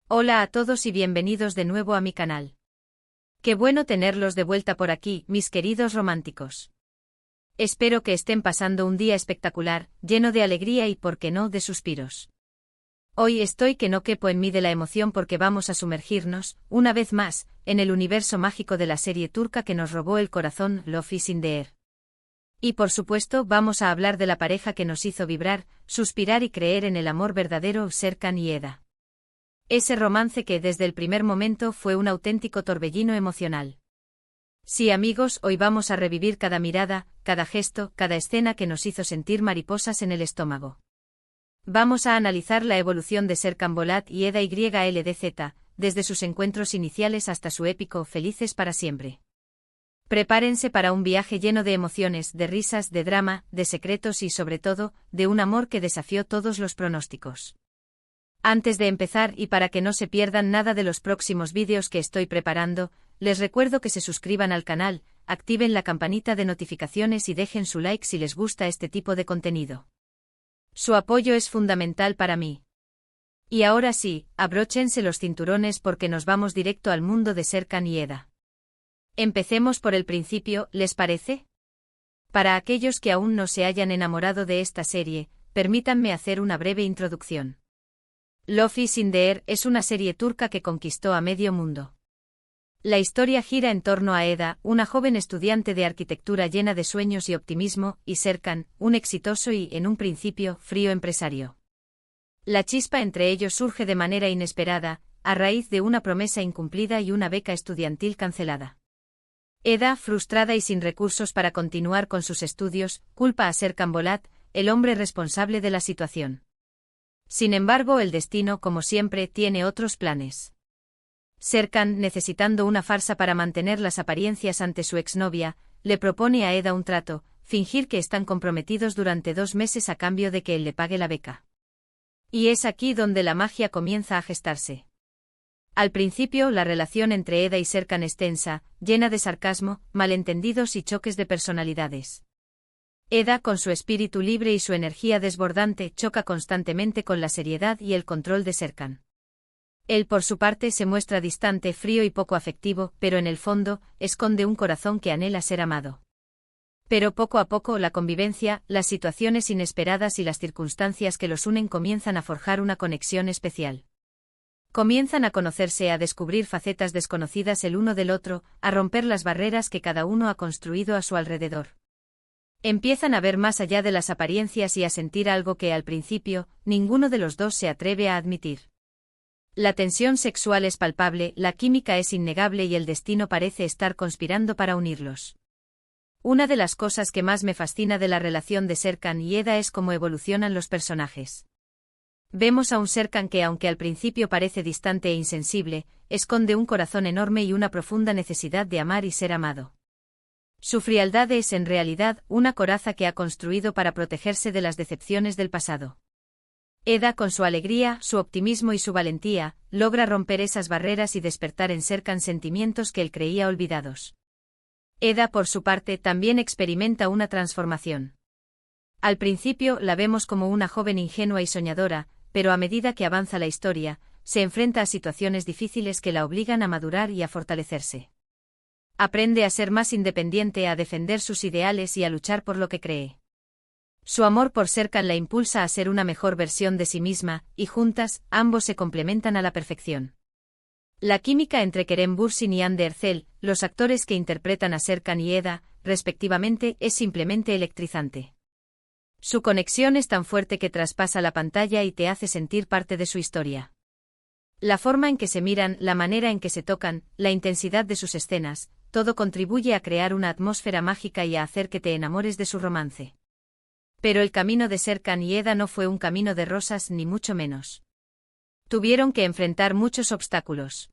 Hola a todos y bienvenidos de nuevo a mi canal. Qué bueno tenerlos de vuelta por aquí, mis queridos románticos. Espero que estén pasando un día espectacular, lleno de alegría y, por qué no, de suspiros. Hoy estoy que no quepo en mí de la emoción porque vamos a sumergirnos, una vez más, en el universo mágico de la serie turca que nos robó el corazón, Love is in the Air. Y por supuesto vamos a hablar de la pareja que nos hizo vibrar, suspirar y creer en el amor verdadero, Serkan y Eda. Ese romance que desde el primer momento fue un auténtico torbellino emocional. Sí, amigos, hoy vamos a revivir cada mirada, cada gesto, cada escena que nos hizo sentir mariposas en el estómago. Vamos a analizar la evolución de Serkan Bolat y Eda YLDZ, desde sus encuentros iniciales hasta su épico Felices para siempre. Prepárense para un viaje lleno de emociones, de risas, de drama, de secretos y, sobre todo, de un amor que desafió todos los pronósticos. Antes de empezar y para que no se pierdan nada de los próximos vídeos que estoy preparando, les recuerdo que se suscriban al canal, activen la campanita de notificaciones y dejen su like si les gusta este tipo de contenido. Su apoyo es fundamental para mí. Y ahora sí, abróchense los cinturones porque nos vamos directo al mundo de Serkan y Eda. Empecemos por el principio, ¿les parece? Para aquellos que aún no se hayan enamorado de esta serie, permítanme hacer una breve introducción. Love is in the Air es una serie turca que conquistó a medio mundo. La historia gira en torno a Eda, una joven estudiante de arquitectura llena de sueños y optimismo, y Serkan, un exitoso y, en un principio, frío empresario. La chispa entre ellos surge de manera inesperada, a raíz de una promesa incumplida y una beca estudiantil cancelada. Eda, frustrada y sin recursos para continuar con sus estudios, culpa a Serkan Bolat, el hombre responsable de la situación. Sin embargo, el destino, como siempre, tiene otros planes. Serkan, necesitando una farsa para mantener las apariencias ante su exnovia, le propone a Eda un trato: fingir que están comprometidos durante 2 meses a cambio de que él le pague la beca. Y es aquí donde la magia comienza a gestarse. Al principio, la relación entre Eda y Serkan es tensa, llena de sarcasmo, malentendidos y choques de personalidades. Eda, con su espíritu libre y su energía desbordante, choca constantemente con la seriedad y el control de Serkan. Él, por su parte, se muestra distante, frío y poco afectivo, pero en el fondo, esconde un corazón que anhela ser amado. Pero poco a poco la convivencia, las situaciones inesperadas y las circunstancias que los unen comienzan a forjar una conexión especial. Comienzan a conocerse, a descubrir facetas desconocidas el uno del otro, a romper las barreras que cada uno ha construido a su alrededor. Empiezan a ver más allá de las apariencias y a sentir algo que, al principio, ninguno de los dos se atreve a admitir. La tensión sexual es palpable, la química es innegable y el destino parece estar conspirando para unirlos. Una de las cosas que más me fascina de la relación de Serkan y Eda es cómo evolucionan los personajes. Vemos a un Serkan que, aunque al principio parece distante e insensible, esconde un corazón enorme y una profunda necesidad de amar y ser amado. Su frialdad es, en realidad, una coraza que ha construido para protegerse de las decepciones del pasado. Eda, con su alegría, su optimismo y su valentía, logra romper esas barreras y despertar en Serkan sentimientos que él creía olvidados. Eda, por su parte, también experimenta una transformación. Al principio la vemos como una joven ingenua y soñadora, pero a medida que avanza la historia, se enfrenta a situaciones difíciles que la obligan a madurar y a fortalecerse. Aprende a ser más independiente, a defender sus ideales y a luchar por lo que cree. Su amor por Serkan la impulsa a ser una mejor versión de sí misma, y juntas, ambos se complementan a la perfección. La química entre Kerem Bürsin y Hande Erçel, los actores que interpretan a Serkan y Eda, respectivamente, es simplemente electrizante. Su conexión es tan fuerte que traspasa la pantalla y te hace sentir parte de su historia. La forma en que se miran, la manera en que se tocan, la intensidad de sus escenas, todo contribuye a crear una atmósfera mágica y a hacer que te enamores de su romance. Pero el camino de Serkan y Eda no fue un camino de rosas ni mucho menos. Tuvieron que enfrentar muchos obstáculos.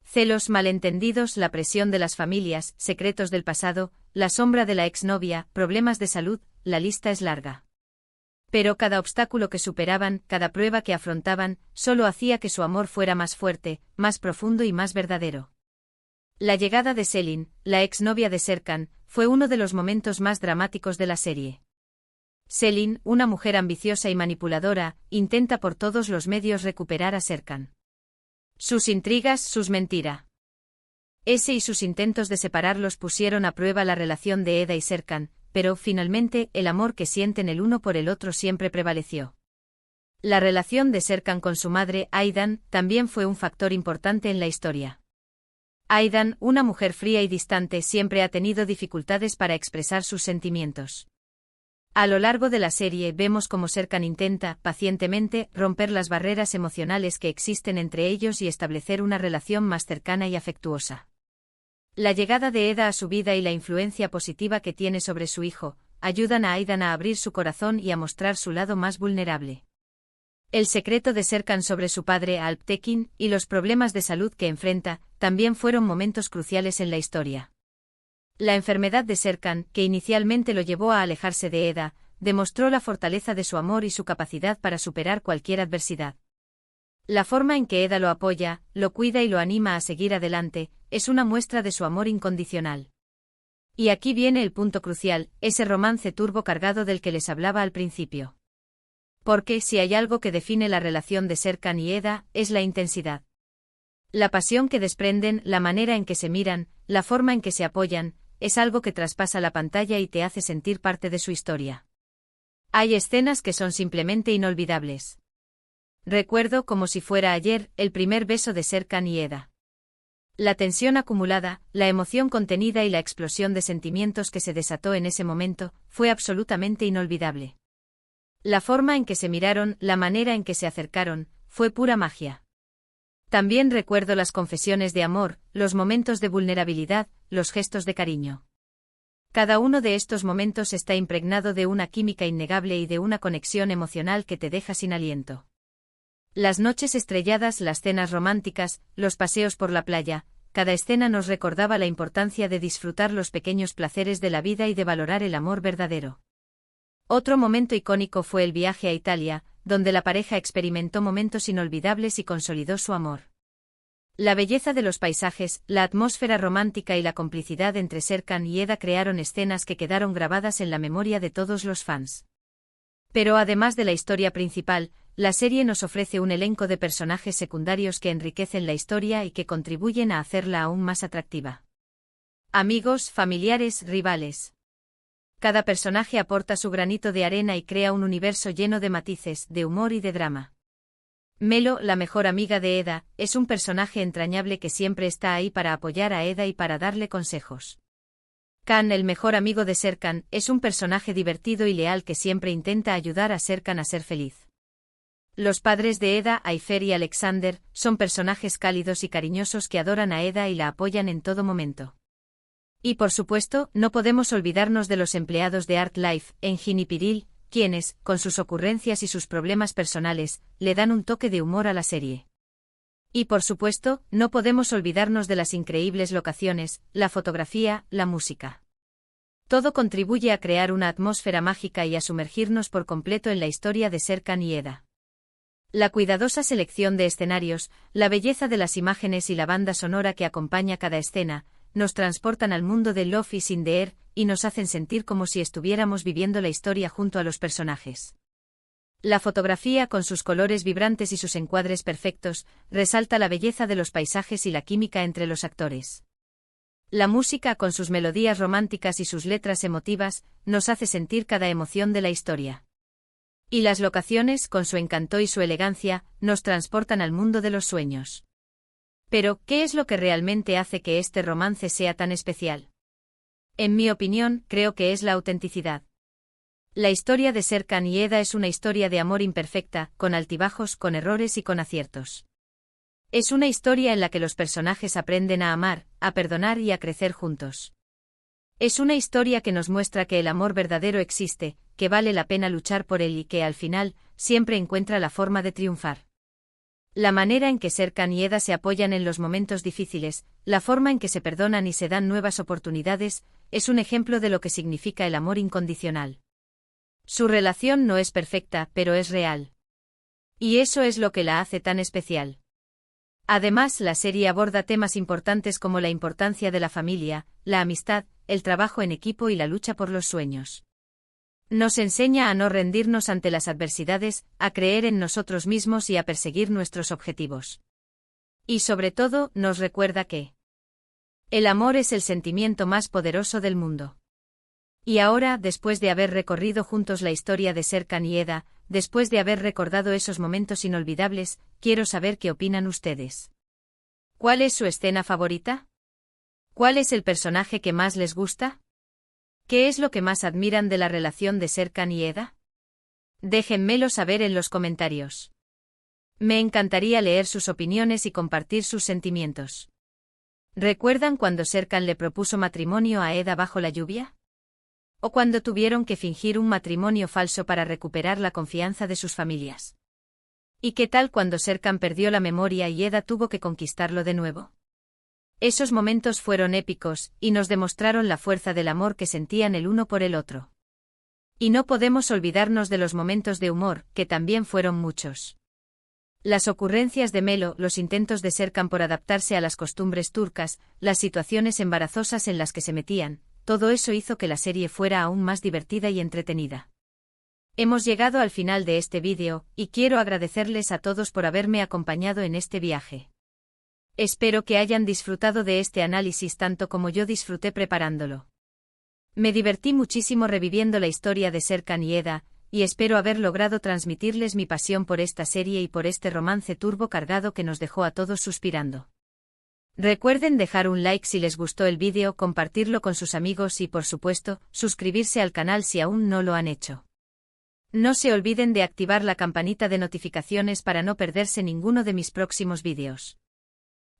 Celos, malentendidos, la presión de las familias, secretos del pasado, la sombra de la exnovia, problemas de salud, la lista es larga. Pero cada obstáculo que superaban, cada prueba que afrontaban, solo hacía que su amor fuera más fuerte, más profundo y más verdadero. La llegada de Selin, la exnovia de Serkan, fue uno de los momentos más dramáticos de la serie. Selin, una mujer ambiciosa y manipuladora, intenta por todos los medios recuperar a Serkan. Sus intrigas, sus mentiras. Ese y sus intentos de separarlos pusieron a prueba la relación de Eda y Serkan, pero, finalmente, el amor que sienten el uno por el otro siempre prevaleció. La relación de Serkan con su madre, Aydan, también fue un factor importante en la historia. Aydan, una mujer fría y distante, siempre ha tenido dificultades para expresar sus sentimientos. A lo largo de la serie vemos cómo Serkan intenta, pacientemente, romper las barreras emocionales que existen entre ellos y establecer una relación más cercana y afectuosa. La llegada de Eda a su vida y la influencia positiva que tiene sobre su hijo, ayudan a Aydan a abrir su corazón y a mostrar su lado más vulnerable. El secreto de Serkan sobre su padre Alptekin y los problemas de salud que enfrenta, también fueron momentos cruciales en la historia. La enfermedad de Serkan, que inicialmente lo llevó a alejarse de Eda, demostró la fortaleza de su amor y su capacidad para superar cualquier adversidad. La forma en que Eda lo apoya, lo cuida y lo anima a seguir adelante, es una muestra de su amor incondicional. Y aquí viene el punto crucial, ese romance turbo cargado del que les hablaba al principio. Porque, si hay algo que define la relación de Serkan y Eda, es la intensidad. La pasión que desprenden, la manera en que se miran, la forma en que se apoyan, es algo que traspasa la pantalla y te hace sentir parte de su historia. Hay escenas que son simplemente inolvidables. Recuerdo como si fuera ayer, el primer beso de Serkan y Eda. La tensión acumulada, la emoción contenida y la explosión de sentimientos que se desató en ese momento, fue absolutamente inolvidable. La forma en que se miraron, la manera en que se acercaron, fue pura magia. También recuerdo las confesiones de amor, los momentos de vulnerabilidad, los gestos de cariño. Cada uno de estos momentos está impregnado de una química innegable y de una conexión emocional que te deja sin aliento. Las noches estrelladas, las cenas románticas, los paseos por la playa, cada escena nos recordaba la importancia de disfrutar los pequeños placeres de la vida y de valorar el amor verdadero. Otro momento icónico fue el viaje a Italia, donde la pareja experimentó momentos inolvidables y consolidó su amor. La belleza de los paisajes, la atmósfera romántica y la complicidad entre Serkan y Eda crearon escenas que quedaron grabadas en la memoria de todos los fans. Pero además de la historia principal, la serie nos ofrece un elenco de personajes secundarios que enriquecen la historia y que contribuyen a hacerla aún más atractiva. Amigos, familiares, rivales. Cada personaje aporta su granito de arena y crea un universo lleno de matices, de humor y de drama. Melo, la mejor amiga de Eda, es un personaje entrañable que siempre está ahí para apoyar a Eda y para darle consejos. Kan, el mejor amigo de Serkan, es un personaje divertido y leal que siempre intenta ayudar a Serkan a ser feliz. Los padres de Eda, Ayfer y Alexander, son personajes cálidos y cariñosos que adoran a Eda y la apoyan en todo momento. Y por supuesto, no podemos olvidarnos de los empleados de ArtLife, Engin y Piril, quienes, con sus ocurrencias y sus problemas personales, le dan un toque de humor a la serie. Y por supuesto, no podemos olvidarnos de las increíbles locaciones, la fotografía, la música. Todo contribuye a crear una atmósfera mágica y a sumergirnos por completo en la historia de Serkan y Eda. La cuidadosa selección de escenarios, la belleza de las imágenes y la banda sonora que acompaña cada escena, nos transportan al mundo de Love is in the Air, y nos hacen sentir como si estuviéramos viviendo la historia junto a los personajes. La fotografía, con sus colores vibrantes y sus encuadres perfectos, resalta la belleza de los paisajes y la química entre los actores. La música, con sus melodías románticas y sus letras emotivas, nos hace sentir cada emoción de la historia. Y las locaciones, con su encanto y su elegancia, nos transportan al mundo de los sueños. Pero, ¿qué es lo que realmente hace que este romance sea tan especial? En mi opinión, creo que es la autenticidad. La historia de Serkan y Eda es una historia de amor imperfecta, con altibajos, con errores y con aciertos. Es una historia en la que los personajes aprenden a amar, a perdonar y a crecer juntos. Es una historia que nos muestra que el amor verdadero existe, que vale la pena luchar por él y que, al final, siempre encuentra la forma de triunfar. La manera en que Serkan y Eda se apoyan en los momentos difíciles, la forma en que se perdonan y se dan nuevas oportunidades, es un ejemplo de lo que significa el amor incondicional. Su relación no es perfecta, pero es real. Y eso es lo que la hace tan especial. Además, la serie aborda temas importantes como la importancia de la familia, la amistad, el trabajo en equipo y la lucha por los sueños. Nos enseña a no rendirnos ante las adversidades, a creer en nosotros mismos y a perseguir nuestros objetivos. Y sobre todo, nos recuerda que el amor es el sentimiento más poderoso del mundo. Y ahora, después de haber recorrido juntos la historia de Serkan y Eda, después de haber recordado esos momentos inolvidables, quiero saber qué opinan ustedes. ¿Cuál es su escena favorita? ¿Cuál es el personaje que más les gusta? ¿Qué es lo que más admiran de la relación de Serkan y Eda? Déjenmelo saber en los comentarios. Me encantaría leer sus opiniones y compartir sus sentimientos. ¿Recuerdan cuando Serkan le propuso matrimonio a Eda bajo la lluvia? ¿O cuando tuvieron que fingir un matrimonio falso para recuperar la confianza de sus familias? ¿Y qué tal cuando Serkan perdió la memoria y Eda tuvo que conquistarlo de nuevo? Esos momentos fueron épicos, y nos demostraron la fuerza del amor que sentían el uno por el otro. Y no podemos olvidarnos de los momentos de humor, que también fueron muchos. Las ocurrencias de Melo, los intentos de Serkan por adaptarse a las costumbres turcas, las situaciones embarazosas en las que se metían, todo eso hizo que la serie fuera aún más divertida y entretenida. Hemos llegado al final de este vídeo, y quiero agradecerles a todos por haberme acompañado en este viaje. Espero que hayan disfrutado de este análisis tanto como yo disfruté preparándolo. Me divertí muchísimo reviviendo la historia de Serkan y Eda, y espero haber logrado transmitirles mi pasión por esta serie y por este romance turbo cargado que nos dejó a todos suspirando. Recuerden dejar un like si les gustó el vídeo, compartirlo con sus amigos y, por supuesto, suscribirse al canal si aún no lo han hecho. No se olviden de activar la campanita de notificaciones para no perderse ninguno de mis próximos vídeos.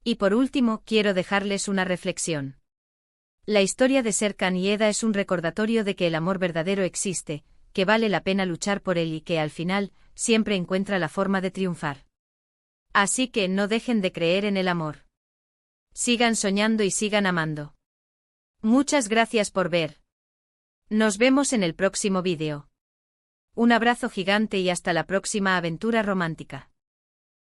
Y por último, quiero dejarles una reflexión. La historia de Serkan y Eda es un recordatorio de que el amor verdadero existe, que vale la pena luchar por él y que al final, siempre encuentra la forma de triunfar. Así que no dejen de creer en el amor. Sigan soñando y sigan amando. Muchas gracias por ver. Nos vemos en el próximo vídeo. Un abrazo gigante y hasta la próxima aventura romántica.